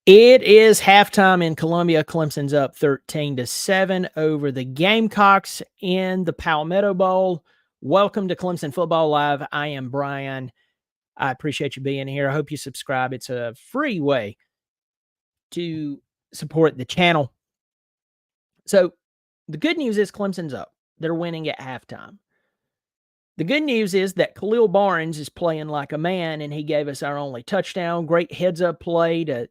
It is halftime in Columbia. Clemson's up 13-7 over the Gamecocks in the Palmetto Bowl. Welcome to Clemson Football Live. I am Brian. I appreciate you being here. I hope you subscribe. It's a free way to support the channel. So the good news is Clemson's up. They're winning at halftime. The good news is that Khalil Barnes is playing like a man, and he gave us our only touchdown. Great heads-up play to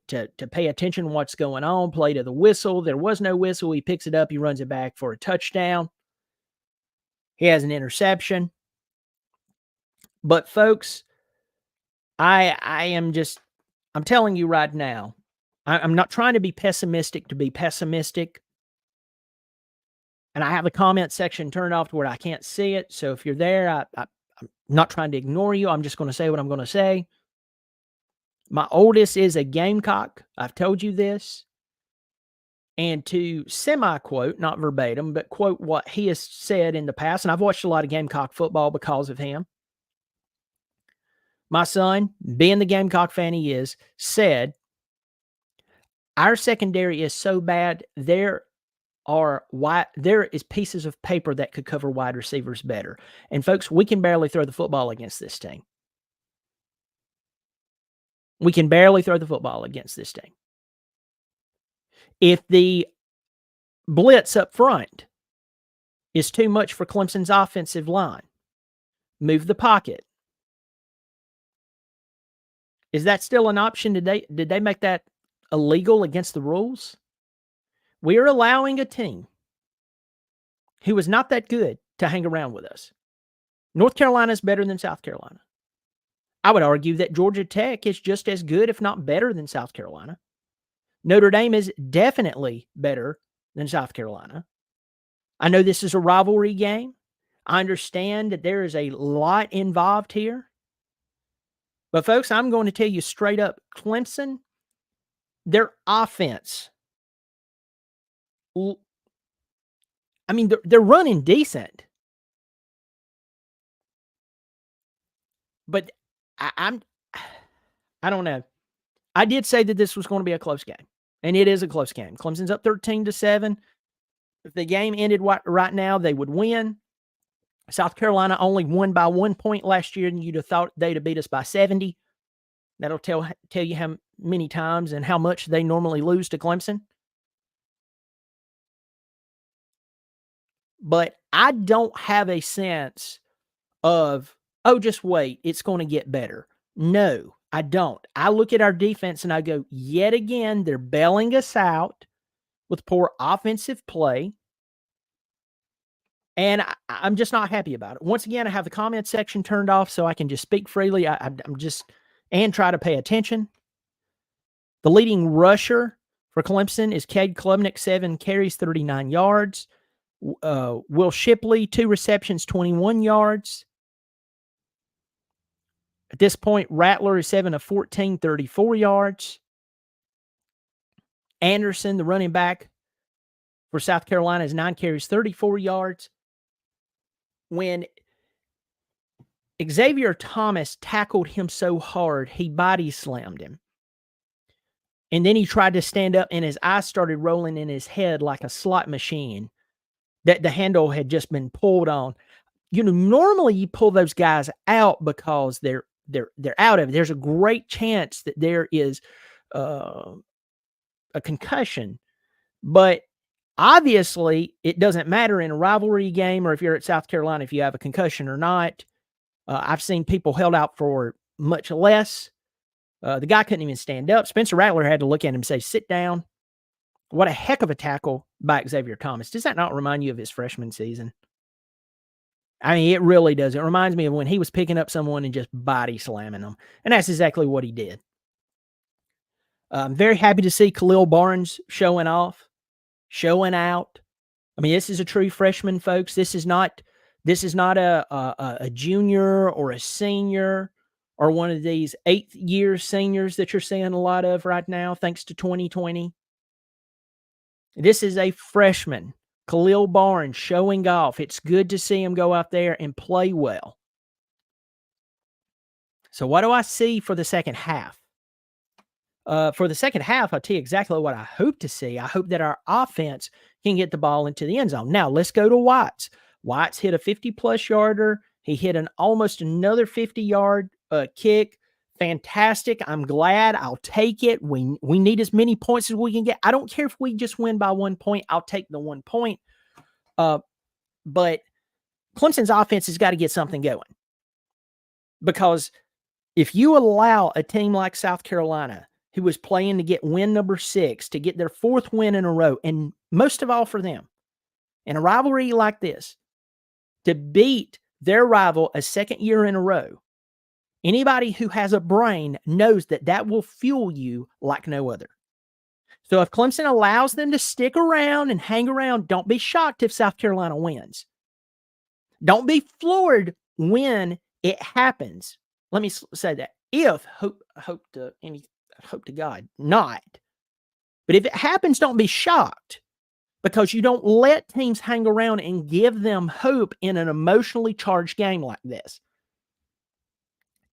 pay attention to what's going on, play to the whistle. There was no whistle. He picks it up. He runs it back for a touchdown. He has an interception. But, folks, I'm telling you right now, I'm not trying to be pessimistic to be pessimistic. And I have the comment section turned off to where I can't see it. So if you're there, I'm not trying to ignore you. I'm just going to say what I'm going to say. My oldest is a Gamecock. I've told you this. And to semi-quote, not verbatim, but quote what he has said in the past, and I've watched a lot of Gamecock football because of him. My son, being the Gamecock fan he is, said, our secondary is so bad, there is pieces of paper that could cover wide receivers better. And folks, we can barely throw the football against this team. We can barely throw the football against this team. If the blitz up front is too much for Clemson's offensive line, move the pocket. Is that still an option today? Did they make that illegal against the rules? We are allowing a team who is not that good to hang around with us. North Carolina is better than South Carolina. I would argue that Georgia Tech is just as good, if not better, than South Carolina. Notre Dame is definitely better than South Carolina. I know this is a rivalry game. I understand that there is a lot involved here. But, folks, I'm going to tell you straight up, Clemson, their offense, I mean, they're running decent. But I don't know. I did say that this was going to be a close game, and it is a close game. Clemson's up 13-7. If the game ended right now, they would win. South Carolina only won by 1 point last year, and you'd have thought they'd have beat us by 70. That'll tell you how many times and how much they normally lose to Clemson. But I don't have a sense of, oh, just wait, it's going to get better. No, I don't. I look at our defense and I go, yet again, they're bailing us out with poor offensive play. And I'm just not happy about it. Once again, I have the comment section turned off so I can just speak freely. And try to pay attention. The leading rusher for Clemson is Cade Klubnik, 7 carries, 39 yards. Will Shipley, 2 receptions, 21 yards. At this point, Rattler is 7 of 14, 34 yards. Anderson, the running back for South Carolina, is 9 carries, 34 yards. When Xavier Thomas tackled him so hard, he body slammed him. And then he tried to stand up, and his eyes started rolling in his head like a slot machine that the handle had just been pulled on. You know, normally you pull those guys out because they're out of it. There's a great chance that there is a concussion. But obviously, it doesn't matter in a rivalry game or if you're at South Carolina if you have a concussion or not. I've seen people held out for much less. The guy couldn't even stand up. Spencer Rattler had to look at him and say, sit down. What a heck of a tackle by Xavier Thomas. Does that not remind you of his freshman season? I mean, it really does. It reminds me of when he was picking up someone and just body slamming them. And that's exactly what he did. I'm very happy to see Khalil Barnes showing off, showing out. I mean, this is a true freshman, folks. This is not a junior or a senior or one of these 8th-year seniors that you're seeing a lot of right now, thanks to 2020. This is a freshman, Khalil Barnes, showing off. It's good to see him go out there and play well. So what do I see for the second half? For the second half, I'll tell you exactly what I hope to see. I hope that our offense can get the ball into the end zone. Now, let's go to Watts. Watts hit a 50-plus yarder. He hit almost another 50-yard kick. Fantastic. I'm glad. I'll take it. We need as many points as we can get. I don't care if we just win by 1 point. I'll take the 1 point. But Clemson's offense has got to get something going. Because if you allow a team like South Carolina, who was playing to get win number 6, to get their 4th win in a row, and most of all for them, in a rivalry like this, to beat their rival a second year in a row, anybody who has a brain knows that that will fuel you like no other. So if Clemson allows them to stick around and hang around, don't be shocked if South Carolina wins. Don't be floored when it happens. Let me say that. If, hope to God, not. But if it happens, don't be shocked, because you don't let teams hang around and give them hope in an emotionally charged game like this.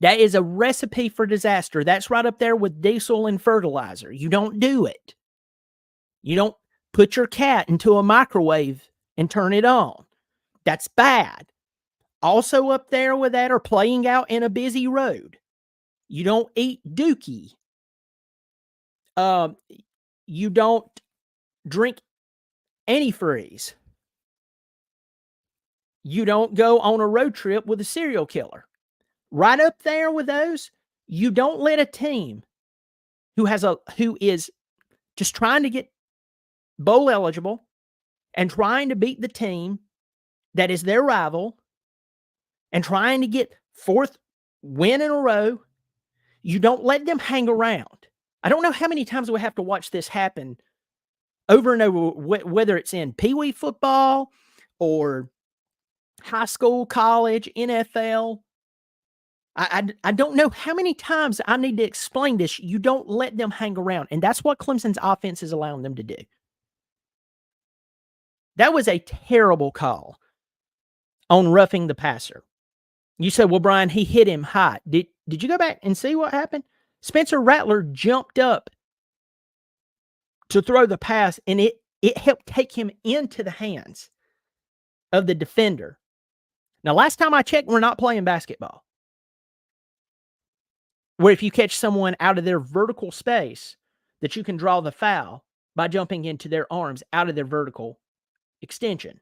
That is a recipe for disaster. That's right up there with diesel and fertilizer. You don't do it. You don't put your cat into a microwave and turn it on. That's bad. Also up there with that are playing out in a busy road. You don't eat dookie. You don't drink antifreeze. You don't go on a road trip with a serial killer. Right up there with those, you don't let a team who is just trying to get bowl eligible and trying to beat the team that is their rival and trying to get 4th win in a row, you don't let them hang around. I don't know how many times we have to watch this happen over and over, whether it's in Pee Wee football or high school, college, NFL. I don't know how many times I need to explain this. You don't let them hang around. And that's what Clemson's offense is allowing them to do. That was a terrible call on roughing the passer. You said, well, Brian, he hit him high. Did you go back and see what happened? Spencer Rattler jumped up to throw the pass, and it helped take him into the hands of the defender. Now, last time I checked, we're not playing basketball, where if you catch someone out of their vertical space, that you can draw the foul by jumping into their arms out of their vertical extension.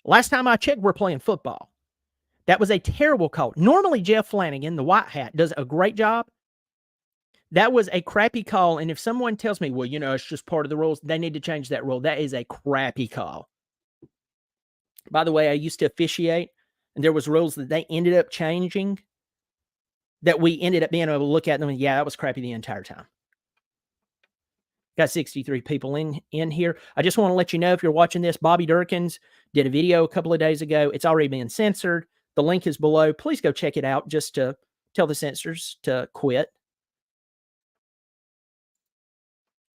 Last time I checked, we're playing football. That was a terrible call. Normally, Jeff Flanagan, the white hat, does a great job. That was a crappy call, and if someone tells me, well, it's just part of the rules, they need to change that rule. That is a crappy call. By the way, I used to officiate, and there was rules that they ended up changing that we ended up being able to look at them and, yeah, that was crappy the entire time. Got 63 people in here. I just want to let you know, if you're watching this, Bobby Durkins did a video a couple of days ago. It's already been censored. The link is below. Please go check it out just to tell the censors to quit.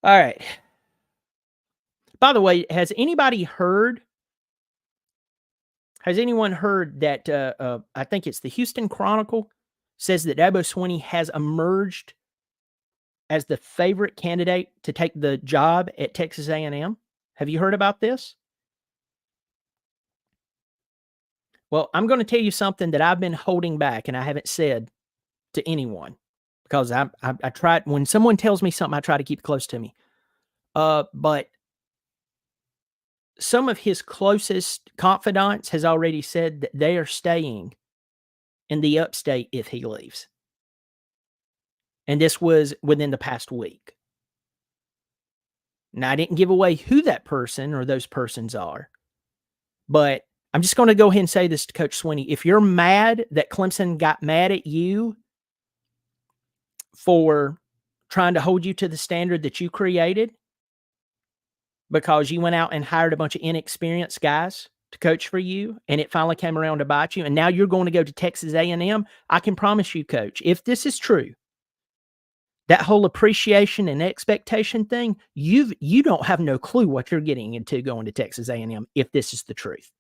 All right. By the way, has anyone heard that I think it's the Houston Chronicle says that Dabo Swinney has emerged as the favorite candidate to take the job at Texas A&M? Have you heard about this? Well, I'm going to tell you something that I've been holding back and I haven't said to anyone, because I try, when someone tells me something, I try to keep it close to me. But some of his closest confidants has already said that they are staying in the upstate if he leaves. And this was within the past week. Now, I didn't give away who that person or those persons are, but I'm just going to go ahead and say this to Coach Swinney. If you're mad that Clemson got mad at you for trying to hold you to the standard that you created because you went out and hired a bunch of inexperienced guys to coach for you, and it finally came around to bite you, and now you're going to go to Texas A&M, I can promise you, Coach, if this is true, that whole appreciation and expectation thing, you don't have no clue what you're getting into going to Texas A&M if this is the truth.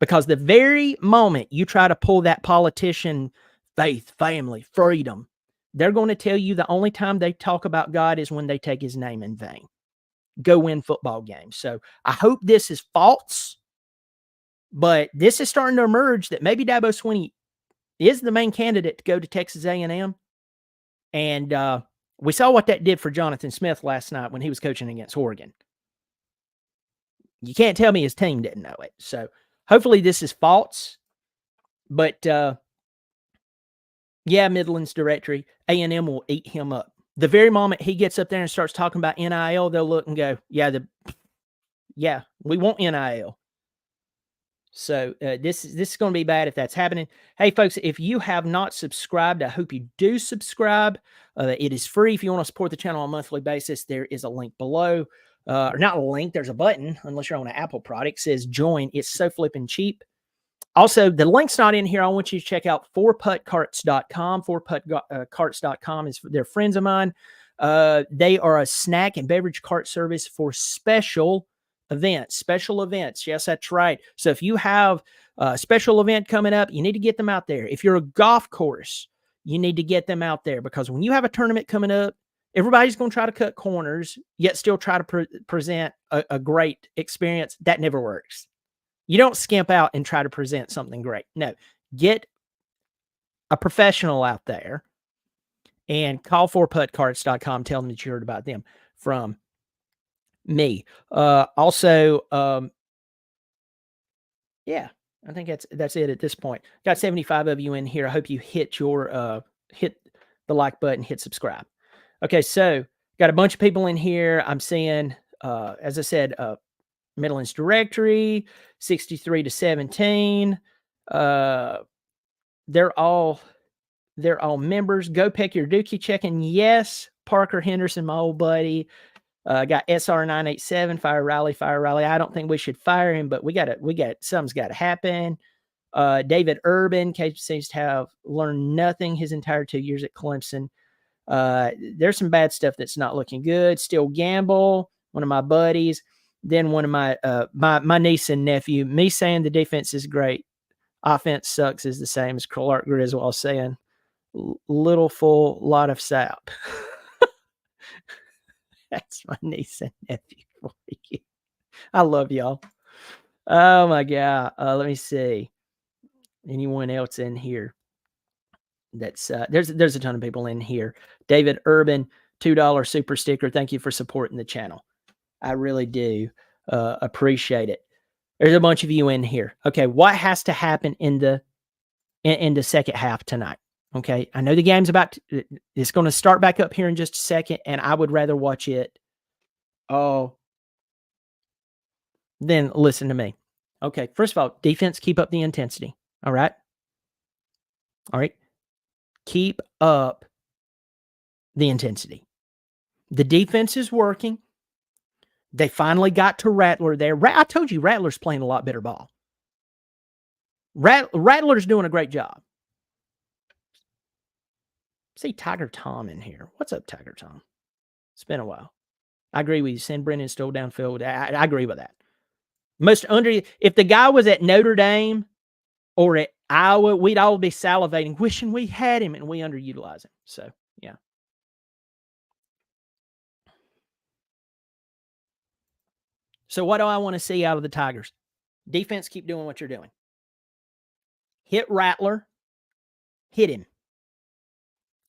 Because the very moment you try to pull that politician, faith, family, freedom, they're going to tell you the only time they talk about God is when they take his name in vain. Go win football games. So I hope this is false, but this is starting to emerge that maybe Dabo Swinney is the main candidate to go to Texas A&M. And we saw what that did for Jonathan Smith last night when he was coaching against Oregon. You can't tell me his team didn't know it. So hopefully this is false. But yeah, Midland's directory, A&M will eat him up. The very moment he gets up there and starts talking about NIL, they'll look and go, yeah, we want NIL. So this is going to be bad if that's happening. Hey, folks, if you have not subscribed, I hope you do subscribe. It is free. If you want to support the channel on a monthly basis, there is a link below. Or not a link, there's a button, unless you're on an Apple product, says join. It's so flipping cheap. Also, the link's not in here. I want you to check out 4puttcarts.com. 4puttcarts.com is they're friends of mine. They are a snack and beverage cart service for special events. Yes, that's right. So if you have a special event coming up, you need to get them out there. If you're a golf course, you need to get them out there, because when you have a tournament coming up, everybody's going to try to cut corners, yet still try to present a great experience. That never works. You don't skimp out and try to present something great. No, get a professional out there and call 4puttcarts.com. Tell them that you heard about them from me. Also, yeah, I think that's it at this point. Got 75 of you in here. I hope you hit hit the like button, hit subscribe. Okay, so got a bunch of people in here. I'm seeing, as I said, Midland's directory, 63 to 17. They're all members. Go Peck Your Dookie checking. Yes, Parker Henderson, my old buddy. Got SR987, Fire Rally. I don't think we should fire him, but we got something's got to happen. David Urban seems to have learned nothing his entire 2 years at Clemson. There's some bad stuff that's not looking good. Still Gamble, one of my buddies. Then one of my niece and nephew. Me saying the defense is great, offense sucks is the same as Clark Griswold saying little full lot of sap. That's my niece and nephew for you. I love y'all. Oh my God. Let me see. Anyone else in here? That's there's a ton of people in here. David Urban, $2 super sticker. Thank you for supporting the channel. I really do appreciate it. There's a bunch of you in here. Okay, what has to happen in the second half tonight? Okay, I know the game's it's going to start back up here in just a second, and I would rather watch it. Oh, then listen to me. Okay, first of all, defense, keep up the intensity. All right. Keep up the intensity. The defense is working. They finally got to Rattler there. I told you Rattler's playing a lot better ball. Rattler's doing a great job. See Tiger Tom in here. What's up, Tiger Tom? It's been a while. I agree with you. Send Brennan Stoll downfield. I agree with that. If the guy was at Notre Dame or at Iowa, we'd all be salivating, wishing we had him, and we underutilize him. So, yeah. So what do I want to see out of the Tigers? Defense, keep doing what you're doing. Hit Rattler. Hit him.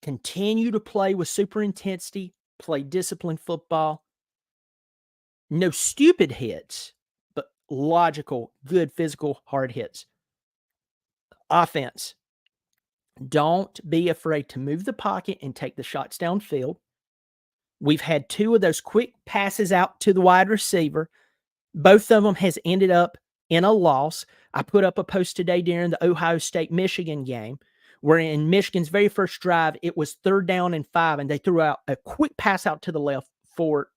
Continue to play with super intensity. Play disciplined football. No stupid hits, but logical, good, physical, hard hits. Offense. Don't be afraid to move the pocket and take the shots downfield. We've had 2 of those quick passes out to the wide receiver. Both of them has ended up in a loss. I put up a post today during the Ohio State-Michigan game where in Michigan's very first drive, it was 3rd down and 5, and they threw out a quick pass out to the left for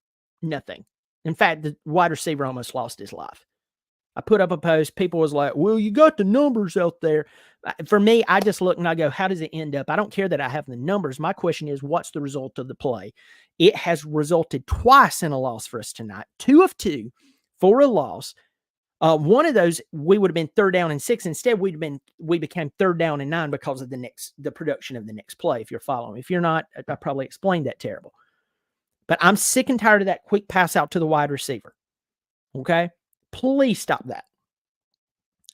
nothing. In fact, the wide receiver almost lost his life. I put up a post. People was like, well, you got the numbers out there. For me, I just look and I go, how does it end up? I don't care that I have the numbers. My question is, what's the result of the play? It has resulted twice in a loss for us tonight. 2 of 2 for a loss. One of those, we would have been 3rd down and 6. Instead, we became 3rd down and 9 because of the production of the next play, if you're following. If you're not, I probably explained that terrible. But I'm sick and tired of that quick pass out to the wide receiver. Okay? Please stop that.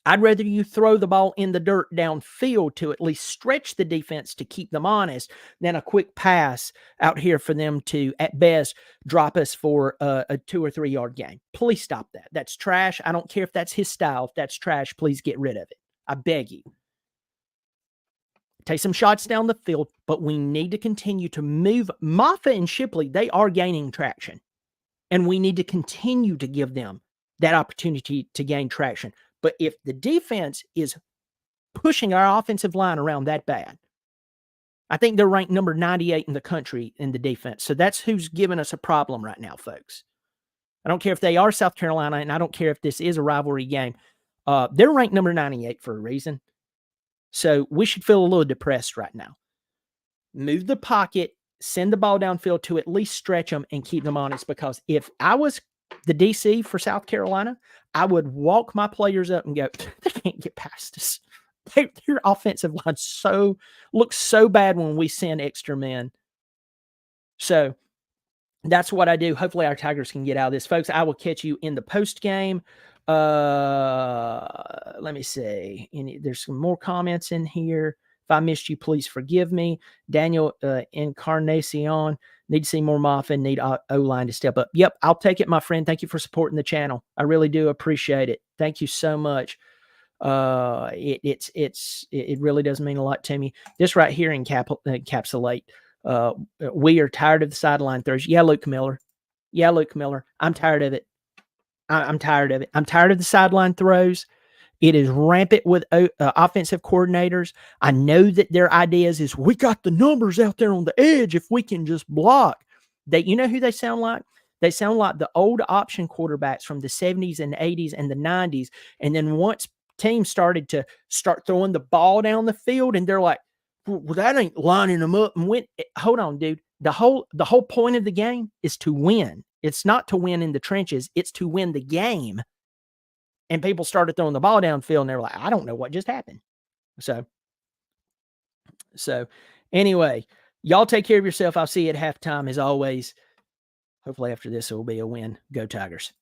I'd rather you throw the ball in the dirt downfield to at least stretch the defense to keep them honest than a quick pass out here for them to, at best, drop us for a 2 or 3 yard gain. Please stop that. That's trash. I don't care if that's his style. If that's trash, please get rid of it. I beg you. Take some shots down the field, but we need to continue to move. Moffa and Shipley, they are gaining traction, and we need to continue to give them that opportunity to gain traction. But if the defense is pushing our offensive line around that bad, I think they're ranked number 98 in the country in the defense. So that's who's giving us a problem right now, folks. I don't care if they are South Carolina, and I don't care if this is a rivalry game. They're ranked number 98 for a reason. So we should feel a little depressed right now. Move the pocket, send the ball downfield to at least stretch them and keep them honest, because if I was the DC for South Carolina, I would walk my players up and go, they can't get past us. Their offensive line looks so bad when we send extra men. So that's what I do. Hopefully our Tigers can get out of this. Folks, I will catch you in the post game. Let me see. There's some more comments in here. If I missed you, please forgive me. Daniel Encarnacion, need to see more Moffa, need O-line to step up. Yep, I'll take it, my friend. Thank you for supporting the channel. I really do appreciate it. Thank you so much. It really does mean a lot to me. This right here encapsulate. We are tired of the sideline throws. Yeah, Luke Miller. I'm tired of it. I'm tired of it. I'm tired of the sideline throws. It is rampant with offensive coordinators. I know that their ideas is, we got the numbers out there on the edge if we can just block. You know who they sound like? They sound like the old option quarterbacks from the 70s and 80s and the 90s. And then once teams started throwing the ball down the field, and they're like, well, that ain't lining them up. And hold on, dude. The whole point of the game is to win. It's not to win in the trenches. It's to win the game. And people started throwing the ball downfield, and they were like, I don't know what just happened. So anyway, y'all take care of yourself. I'll see you at halftime as always. Hopefully after this, it will be a win. Go Tigers.